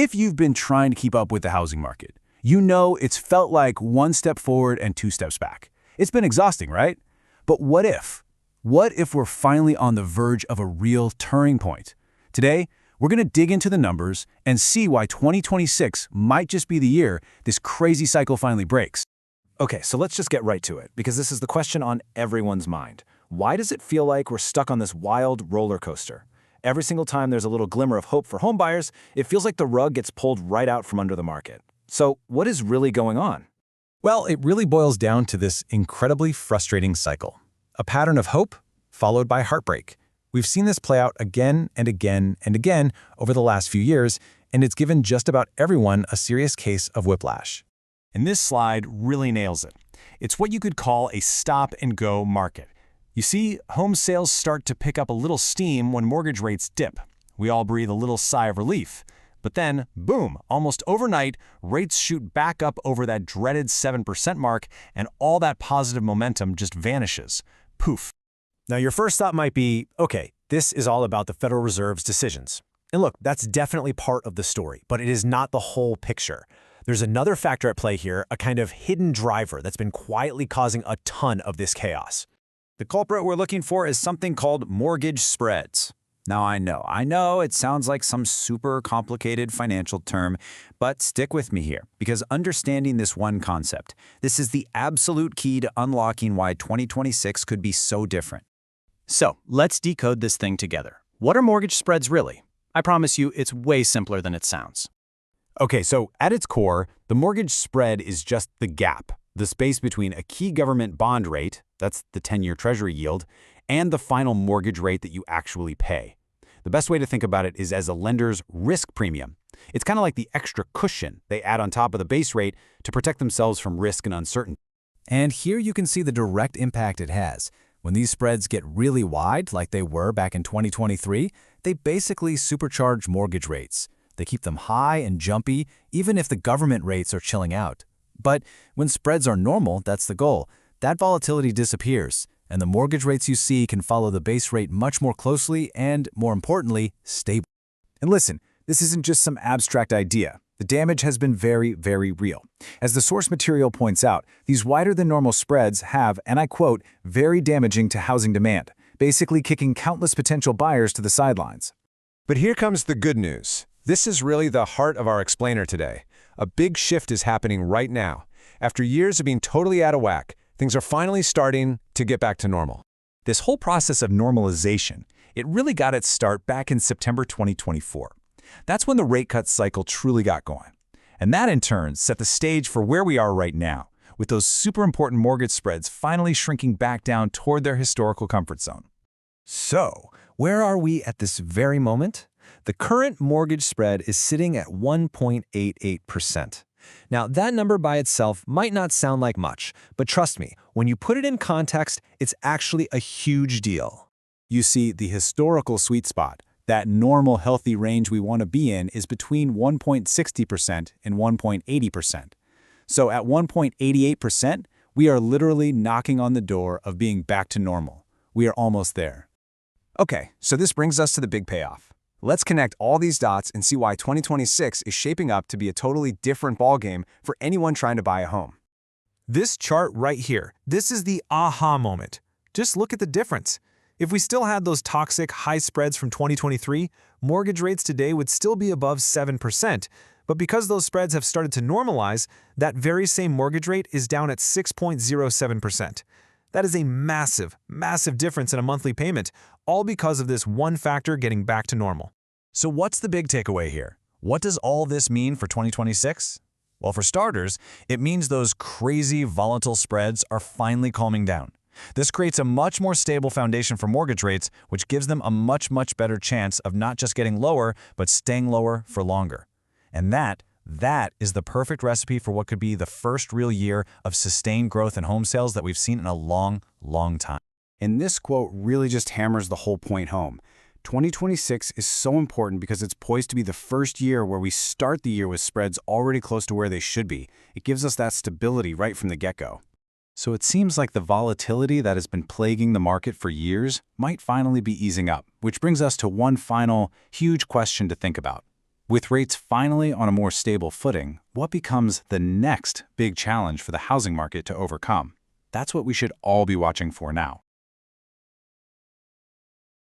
If you've been trying to keep up with the housing market, you know it's felt like one step forward and two steps back. It's been exhausting, right? But what if? What if we're finally on the verge of a real turning point? Today, we're going to dig into the numbers and see why 2026 might just be the year this crazy cycle finally breaks. Okay, so let's just get right to it, because this is the question on everyone's mind. Why does it feel like we're stuck on this wild roller coaster? Every single time there's a little glimmer of hope for homebuyers, it feels like the rug gets pulled right out from under the market. So what is really going on? Well, it really boils down to this incredibly frustrating cycle. A pattern of hope followed by heartbreak. We've seen this play out again and again and again over the last few years, and it's given just about everyone a serious case of whiplash. And this slide really nails it. It's what you could call a stop-and-go market. You see, home sales start to pick up a little steam when mortgage rates dip. We all breathe a little sigh of relief. But then, boom, almost overnight, rates shoot back up over that dreaded 7% mark, and all that positive momentum just vanishes. Poof. Now, your first thought might be, okay, this is all about the Federal Reserve's decisions. And look, that's definitely part of the story, but it is not the whole picture. There's another factor at play here, a kind of hidden driver that's been quietly causing a ton of this chaos. The culprit we're looking for is something called mortgage spreads. Now, I know it sounds like some super complicated financial term, but stick with me here, because understanding this one concept, this is the absolute key to unlocking why 2026 could be so different. So, let's decode this thing together. What are mortgage spreads really? I promise you, it's way simpler than it sounds. Okay, so at its core, the mortgage spread is just the gap, the space between a key government bond rate, that's the 10-year Treasury yield, and the final mortgage rate that you actually pay. The best way to think about it is as a lender's risk premium. It's kind of like the extra cushion they add on top of the base rate to protect themselves from risk and uncertainty. And here you can see the direct impact it has. When these spreads get really wide, like they were back in 2023, they basically supercharge mortgage rates. They keep them high and jumpy, even if the government rates are chilling out. But when spreads are normal, that's the goal. That volatility disappears, and the mortgage rates you see can follow the base rate much more closely and, more importantly, stable. And listen, this isn't just some abstract idea. The damage has been very, very real. As the source material points out, these wider-than-normal spreads have, and I quote, very damaging to housing demand, basically kicking countless potential buyers to the sidelines. But here comes the good news. This is really the heart of our explainer today. A big shift is happening right now. After years of being totally out of whack, things are finally starting to get back to normal. This whole process of normalization, it really got its start back in September 2024. That's when the rate cut cycle truly got going. And that in turn set the stage for where we are right now, with those super important mortgage spreads finally shrinking back down toward their historical comfort zone. So, where are we at this very moment? The current mortgage spread is sitting at 1.88%. Now, that number by itself might not sound like much, but trust me, when you put it in context, it's actually a huge deal. You see, the historical sweet spot, that normal healthy range we want to be in, is between 1.60% and 1.80%. So at 1.88%, we are literally knocking on the door of being back to normal. We are almost there. Okay, so this brings us to the big payoff. Let's connect all these dots and see why 2026 is shaping up to be a totally different ballgame for anyone trying to buy a home. This chart right here, this is the aha moment. Just look at the difference. If we still had those toxic high spreads from 2023, mortgage rates today would still be above 7%. But because those spreads have started to normalize, that very same mortgage rate is down at 6.07%. That is a massive, massive difference in a monthly payment, all because of this one factor getting back to normal. So what's the big takeaway here? What does all this mean for 2026? Well, for starters, it means those crazy volatile spreads are finally calming down. This creates a much more stable foundation for mortgage rates, which gives them a much better chance of not just getting lower, but staying lower for longer. And that is the perfect recipe for what could be the first real year of sustained growth in home sales that we've seen in a long time. And this quote really just hammers the whole point home. 2026 is so important because it's poised to be the first year where we start the year with spreads already close to where they should be. It gives us that stability right from the get-go. So it seems like the volatility that has been plaguing the market for years might finally be easing up, which brings us to one final huge question to think about. With rates finally on a more stable footing, what becomes the next big challenge for the housing market to overcome? That's what we should all be watching for now.